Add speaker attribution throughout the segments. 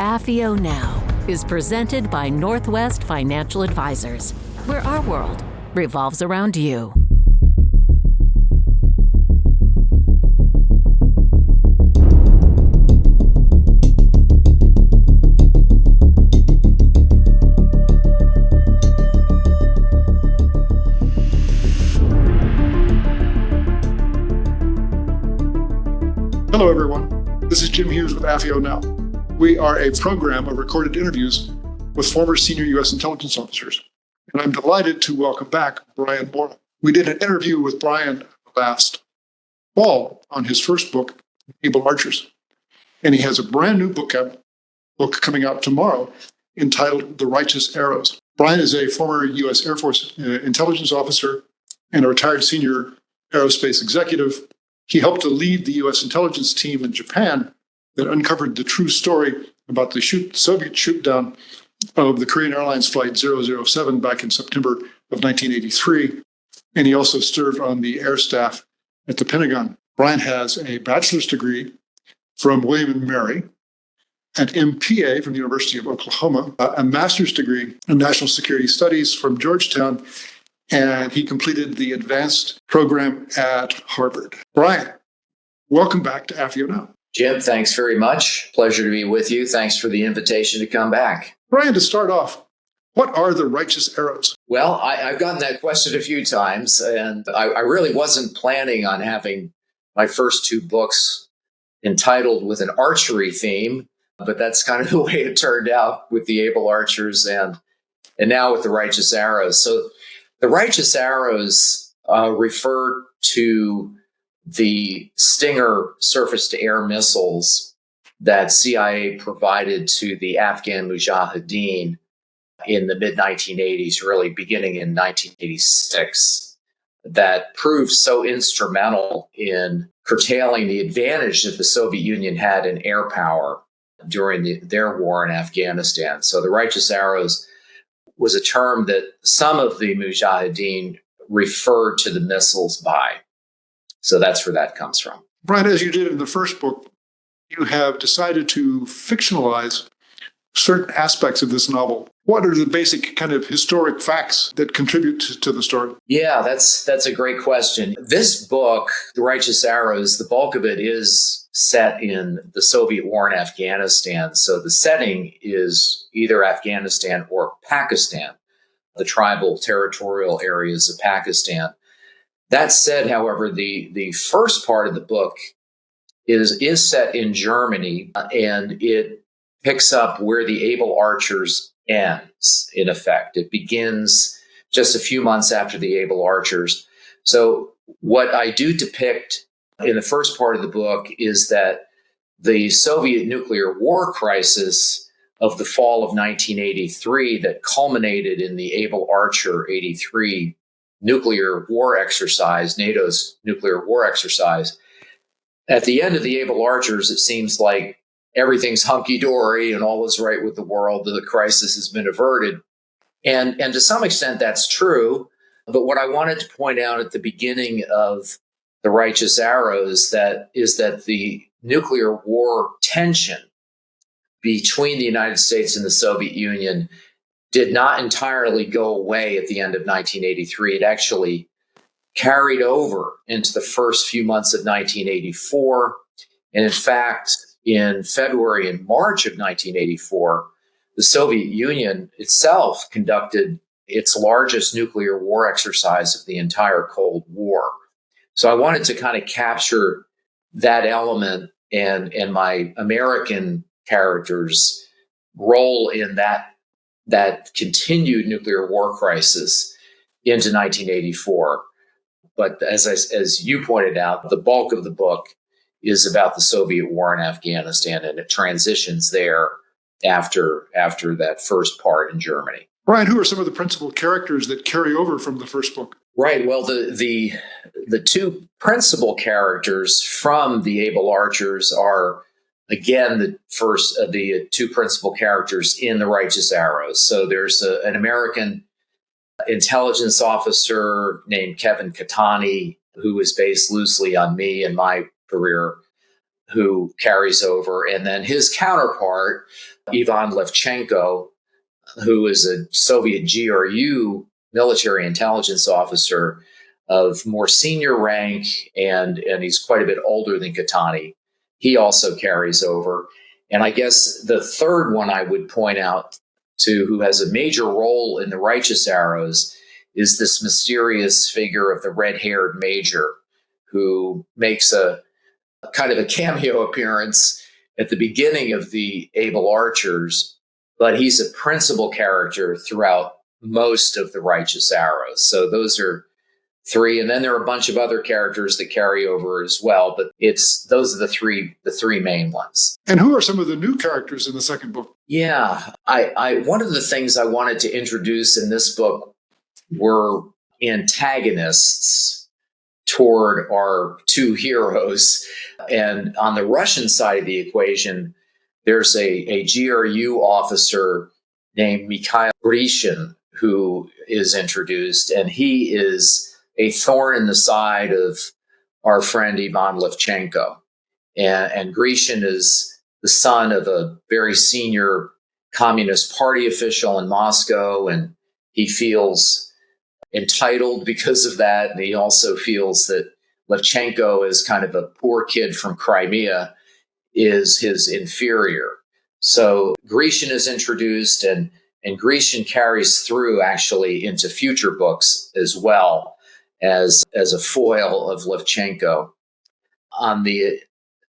Speaker 1: AFIO Now is presented by Northwest Financial Advisors, where our world revolves around you.
Speaker 2: Hello, everyone. This is Jim Hughes with AFIO Now. We are a program of recorded interviews with former senior U.S. intelligence officers. And I'm delighted to welcome back Brian Morra. We did an interview with Brian last fall on his first book, Able Archers. And he has a brand new book coming out tomorrow entitled The Righteous Arrows. Brian is a former U.S. Air Force intelligence officer and a retired senior aerospace executive. He helped to lead the U.S. intelligence team in Japan that uncovered the true story about the Soviet shoot-down of the Korean Airlines Flight 007 back in September of 1983. And he also served on the air staff at the Pentagon. Brian has a bachelor's degree from William & Mary, an MPA from the University of Oklahoma, a master's degree in national security studies from Georgetown, and he completed the advanced program at Harvard. Brian, welcome back to AFIO Now.
Speaker 3: Jim, thanks very much. Pleasure to be with you. Thanks for the invitation to come back.
Speaker 2: Brian, to start off, what are the righteous arrows?
Speaker 3: Well, I've gotten that question a few times, and I really wasn't planning on having my first two books entitled with an archery theme, but that's kind of the way it turned out with the Able Archers and now with the Righteous Arrows. So the Righteous Arrows refer to the Stinger surface-to-air missiles that CIA provided to the Afghan Mujahideen in the mid-1980s, really beginning in 1986, that proved so instrumental in curtailing the advantage that the Soviet Union had in air power during their war in Afghanistan. So the Righteous Arrows was a term that some of the Mujahideen referred to the missiles by. So that's where that comes from.
Speaker 2: Brian, as you did in the first book, you have decided to fictionalize certain aspects of this novel. What are the basic kind of historic facts that contribute to the story?
Speaker 3: Yeah, that's a great question. This book, The Righteous Arrows, the bulk of it is set in the Soviet war in Afghanistan. So the setting is either Afghanistan or Pakistan, the tribal territorial areas of Pakistan. That said, however, the first part of the book is set in Germany, and it picks up where the Able Archers ends, in effect. It begins just a few months after the Able Archers. So what I do depict in the first part of the book is that the Soviet nuclear war crisis of the fall of 1983 that culminated in the Able Archer 83 nuclear war exercise, NATO's nuclear war exercise. At the end of the Able Archers, it seems like everything's hunky-dory and all is right with the world. The crisis has been averted. And to some extent, that's true. But what I wanted to point out at the beginning of The Righteous Arrows is that the nuclear war tension between the United States and the Soviet Union did not entirely go away at the end of 1983. It actually carried over into the first few months of 1984. And in fact, in February and March of 1984, the Soviet Union itself conducted its largest nuclear war exercise of the entire Cold War. So I wanted to kind of capture that element and my American characters' role in that continued nuclear war crisis into 1984. But as you pointed out, the bulk of the book is about the Soviet war in Afghanistan, and it transitions there after that first part in Germany.
Speaker 2: Brian, who are some of the principal characters that carry over from the first book?
Speaker 3: Right. Well, the two principal characters from the Able Archers are, again, the two principal characters in The Righteous Arrows. So there's an American intelligence officer named Kevin Katani, who is based loosely on me and my career. who carries over. And then his counterpart, Ivan Levchenko, who is a Soviet GRU military intelligence officer of more senior rank, and he's quite a bit older than Khatani. He also carries over. And I guess the third one I would point out to, who has a major role in the Righteous Arrows, is this mysterious figure of the red-haired major, who makes a kind of a cameo appearance at the beginning of the Able Archers, but he's a principal character throughout most of the Righteous Arrows. So those are three, and then there are a bunch of other characters that carry over as well, but those are the three main ones.
Speaker 2: And who are some of the new characters in the second book?
Speaker 3: Yeah, I one of the things I wanted to introduce in this book were antagonists toward our two heroes. And on the Russian side of the equation, there's a GRU officer named Mikhail Grishin who is introduced, and he is a thorn in the side of our friend Ivan Levchenko. And Grishin is the son of a very senior Communist Party official in Moscow, and he feels entitled because of that. And he also feels that Levchenko, is kind of a poor kid from Crimea, is his inferior. So Grishin is introduced, and Grishin carries through actually into future books as well as a foil of Levchenko.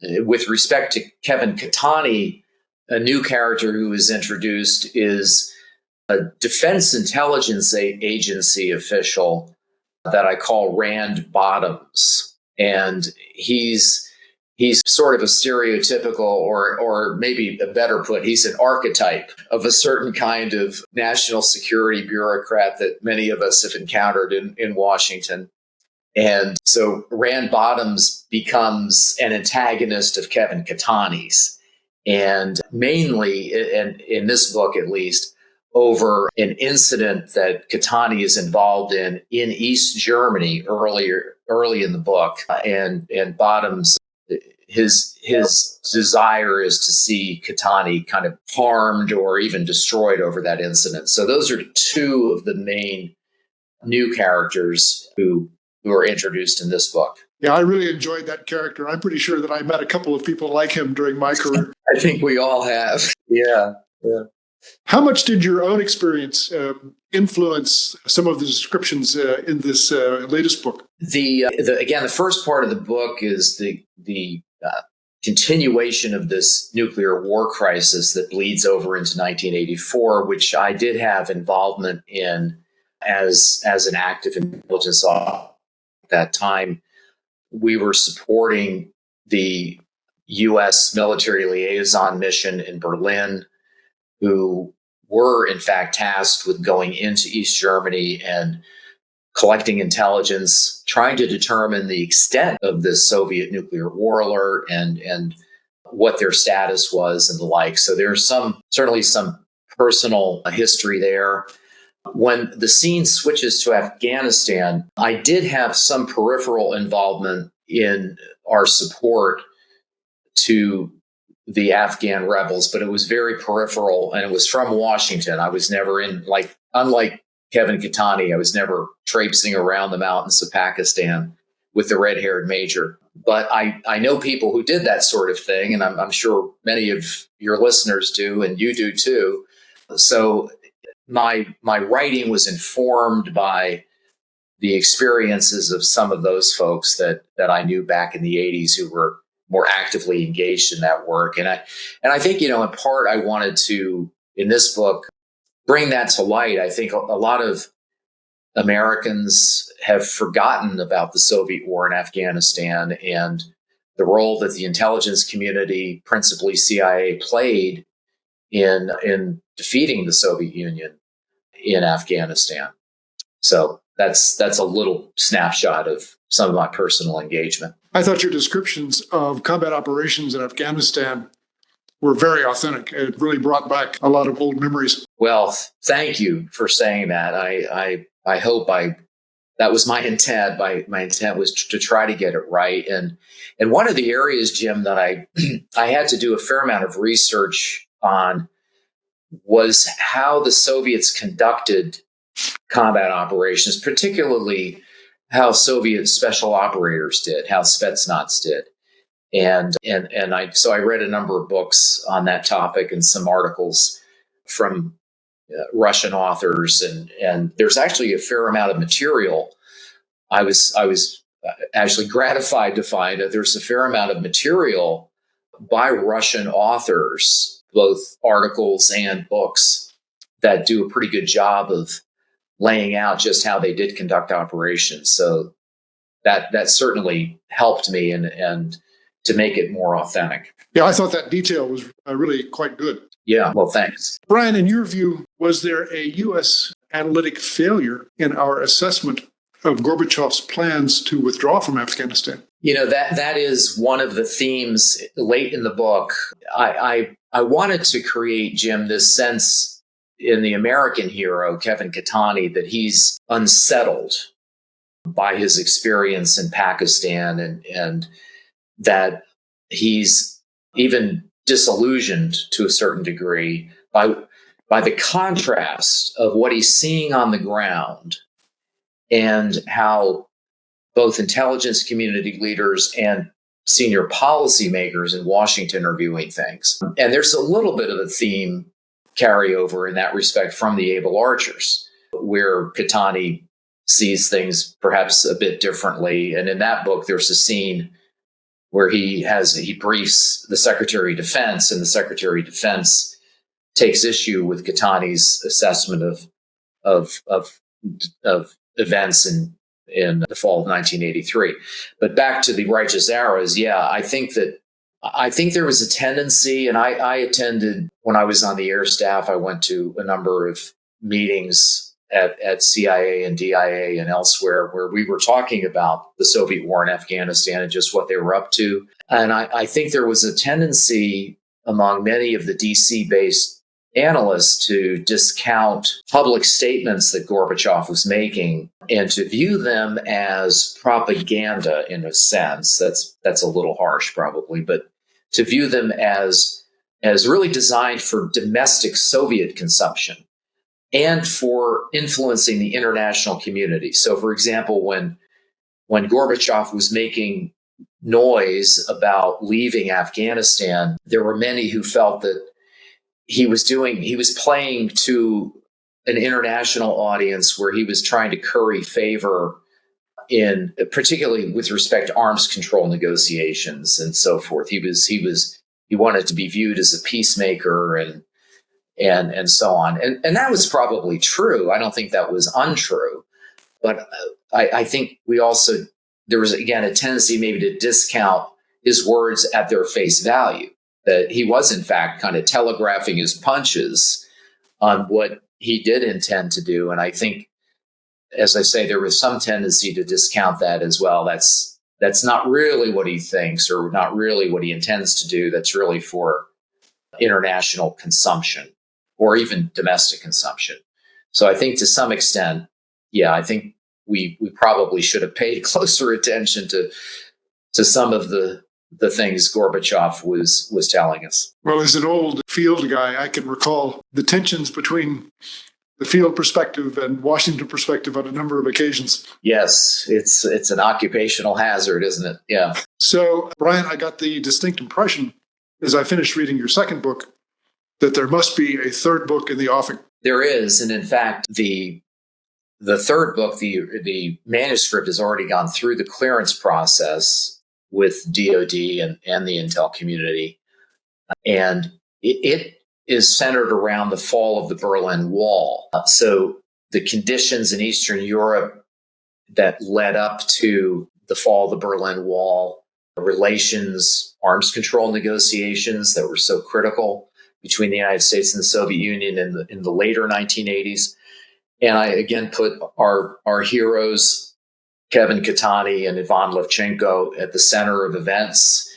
Speaker 3: With respect to Kevin Khatani, a new character who is introduced is a Defense Intelligence Agency official that I call Rand Bottoms. And he's sort of a stereotypical, or maybe a better put, he's an archetype of a certain kind of national security bureaucrat that many of us have encountered in Washington. And so Rand Bottoms becomes an antagonist of Kevin Khatani's, and mainly, and in this book at least, over an incident that Khatani is involved in East Germany early in the book. And Bottoms, his desire is to see Khatani kind of harmed or even destroyed over that incident. So those are two of the main new characters who are introduced in this book.
Speaker 2: Yeah, I really enjoyed that character. I'm pretty sure that I met a couple of people like him during my career.
Speaker 3: I think we all have. Yeah.
Speaker 2: How much did your own experience influence some of the descriptions in this latest book?
Speaker 3: Again, the first part of the book is the continuation of this nuclear war crisis that bleeds over into 1984, which I did have involvement in as an active intelligence officer. At that time, we were supporting the U.S. military liaison mission in Berlin, who were in fact tasked with going into East Germany and collecting intelligence, trying to determine the extent of this Soviet nuclear war alert and what their status was and the like. So there's certainly some personal history there. When the scene switches to Afghanistan, I did have some peripheral involvement in our support to the Afghan rebels, but it was very peripheral, and it was from Washington. I was never unlike Kevin Khatani, I was never traipsing around the mountains of Pakistan with the red-haired major. But I know people who did that sort of thing, and I'm sure many of your listeners do, and you do too. So my writing was informed by the experiences of some of those folks that I knew back in the 80s who were more actively engaged in that work. And I think, in part, I wanted to, in this book, bring that to light. I think a lot of Americans have forgotten about the Soviet war in Afghanistan and the role that the intelligence community, principally CIA, played in defeating the Soviet Union in Afghanistan. So that's a little snapshot of some of my personal engagement.
Speaker 2: I thought your descriptions of combat operations in Afghanistan were very authentic. It really brought back a lot of old memories.
Speaker 3: Well, thank you for saying that. I hope I that was my intent. My intent was to try to get it right. And one of the areas, Jim, that I had to do a fair amount of research on was how the Soviets conducted combat operations, particularly how Soviet special operators did, how Spetsnaz did. And I read a number of books on that topic and some articles from Russian authors, and there's actually a fair amount of material. I was actually gratified to find that there's a fair amount of material by Russian authors, both articles and books, that do a pretty good job of laying out just how they did conduct operations. So that certainly helped me and to make it more authentic.
Speaker 2: Yeah, I thought that detail was really quite good.
Speaker 3: Yeah, well, thanks.
Speaker 2: Brian, in your view, was there a U.S. analytic failure in our assessment of Gorbachev's plans to withdraw from Afghanistan?
Speaker 3: That is one of the themes late in the book. I wanted to create, Jim, this sense in the American hero, Kevin Katani, that he's unsettled by his experience in Pakistan and that he's even disillusioned to a certain degree by the contrast of what he's seeing on the ground and how both intelligence community leaders and senior policymakers in Washington are viewing things. And there's a little bit of a theme carryover in that respect from the Able Archers, where Katani sees things perhaps a bit differently. And in that book, there's a scene where he briefs the Secretary of Defense, and the Secretary of Defense takes issue with Katani's assessment of events in the fall of 1983. But back to the righteous arrows, I think there was a tendency, and I attended, when I was on the air staff, I went to a number of meetings at CIA and DIA and elsewhere where we were talking about the Soviet war in Afghanistan and just what they were up to. And I think there was a tendency among many of the DC-based analysts to discount public statements that Gorbachev was making and to view them as propaganda in a sense. That's a little harsh probably, but to view them as really designed for domestic Soviet consumption and for influencing the international community. So, for example, when Gorbachev was making noise about leaving Afghanistan, there were many who felt that he was playing to an international audience where he was trying to curry favor in, particularly with respect to arms control negotiations and so forth. He wanted to be viewed as a peacemaker and so on. And that was probably true. I don't think that was untrue. But I think there was, again, a tendency maybe to discount his words at their face value, that he was, in fact, kind of telegraphing his punches on what he did intend to do. And I think, as I say, there was some tendency to discount that as well. That's not really what he thinks or not really what he intends to do. That's really for international consumption or even domestic consumption. So I think to some extent, I think we probably should have paid closer attention to some of the things Gorbachev was telling us.
Speaker 2: Well, as an old field guy, I can recall the tensions between the field perspective and Washington perspective on a number of occasions.
Speaker 3: Yes, it's an occupational hazard, isn't it? Yeah.
Speaker 2: So, Brian, I got the distinct impression as I finished reading your second book that there must be a third book in the offing.
Speaker 3: There is, and in fact, the third book, the manuscript has already gone through the clearance process with DOD and the intel community. And it is centered around the fall of the Berlin Wall. So the conditions in Eastern Europe that led up to the fall of the Berlin Wall, relations, arms control negotiations that were so critical between the United States and the Soviet Union in the later 1980s. And I, again, put our heroes, Kevin Katani and Ivan Levchenko, at the center of events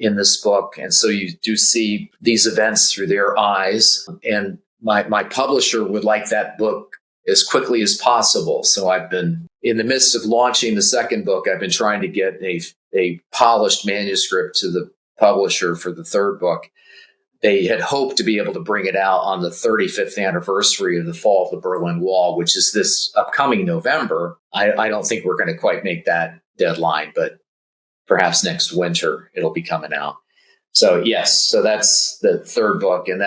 Speaker 3: in this book. And so you do see these events through their eyes. And my publisher would like that book as quickly as possible. So I've been in the midst of launching the second book. I've been trying to get a polished manuscript to the publisher for the third book. They had hoped to be able to bring it out on the 35th anniversary of the fall of the Berlin Wall, which is this upcoming November. I don't think we're going to quite make that deadline, but perhaps next winter it'll be coming out. So yes, so that's the third book, and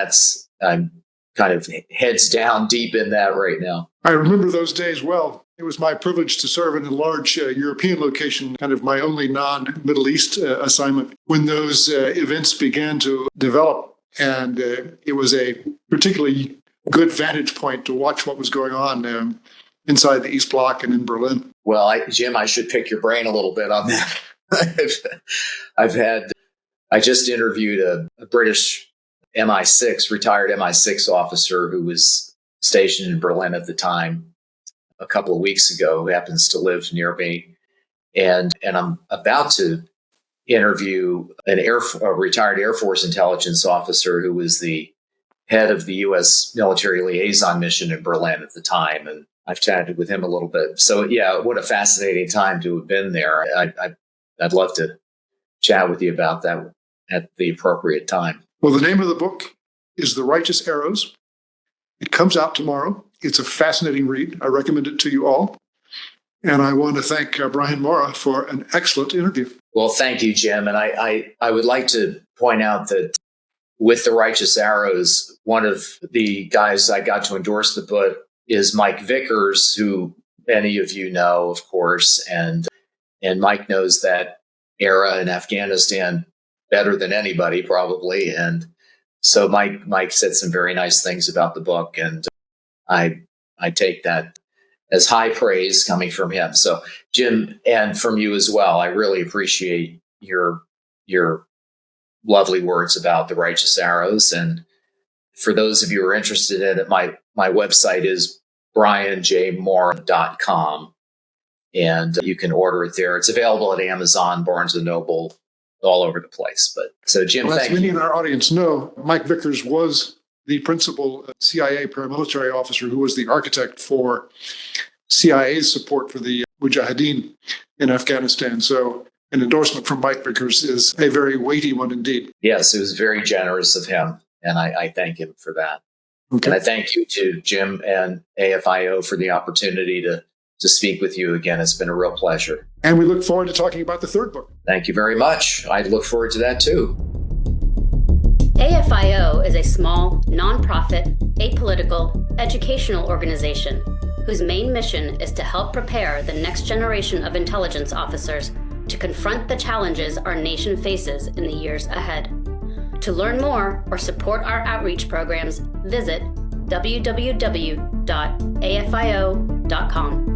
Speaker 3: I'm kind of heads down deep in that right now.
Speaker 2: I remember those days well. It was my privilege to serve in a large European location, kind of my only non-Middle East assignment, when those events began to develop. And it was a particularly good vantage point to watch what was going on inside the East Bloc and in Berlin.
Speaker 3: Well, Jim, I should pick your brain a little bit on that. I just interviewed a British MI6, retired MI6 officer who was stationed in Berlin at the time a couple of weeks ago, who happens to live near me. And I'm about to interview a retired Air Force intelligence officer who was the head of the U.S. military liaison mission in Berlin at the time. And I've chatted with him a little bit. So yeah, what a fascinating time to have been there. I'd love to chat with you about that at the appropriate time.
Speaker 2: Well, the name of the book is The Righteous Arrows. It comes out tomorrow. It's a fascinating read. I recommend it to you all. And I want to thank Brian Morra for an excellent interview.
Speaker 3: Well, thank you, Jim. And I would like to point out that with The Righteous Arrows, one of the guys I got to endorse the book is Mike Vickers, who many of you know, of course. And Mike knows that era in Afghanistan better than anybody, probably. And so Mike said some very nice things about the book. And I take that as high praise coming from him. So Jim, and from you as well, I really appreciate your lovely words about The Righteous Arrows. And for those of you who are interested in it, my website is brianjmorra.com, and you can order it there. It's available at Amazon, Barnes & Noble, all over the place. But so Jim,
Speaker 2: well,
Speaker 3: thank you.
Speaker 2: As many in our audience know, Mike Vickers was the principal CIA paramilitary officer who was the architect for CIA's support for the Mujahideen in Afghanistan. So an endorsement from Mike Vickers is a very weighty one indeed.
Speaker 3: Yes, it was very generous of him, and I thank him for that. Okay. And I thank you to Jim and AFIO for the opportunity to speak with you again. It's been a real pleasure.
Speaker 2: And we look forward to talking about the third book.
Speaker 3: Thank you very much. I look forward to that too.
Speaker 4: AFIO is a small, nonprofit, apolitical, educational organization whose main mission is to help prepare the next generation of intelligence officers to confront the challenges our nation faces in the years ahead. To learn more or support our outreach programs, visit www.afio.com.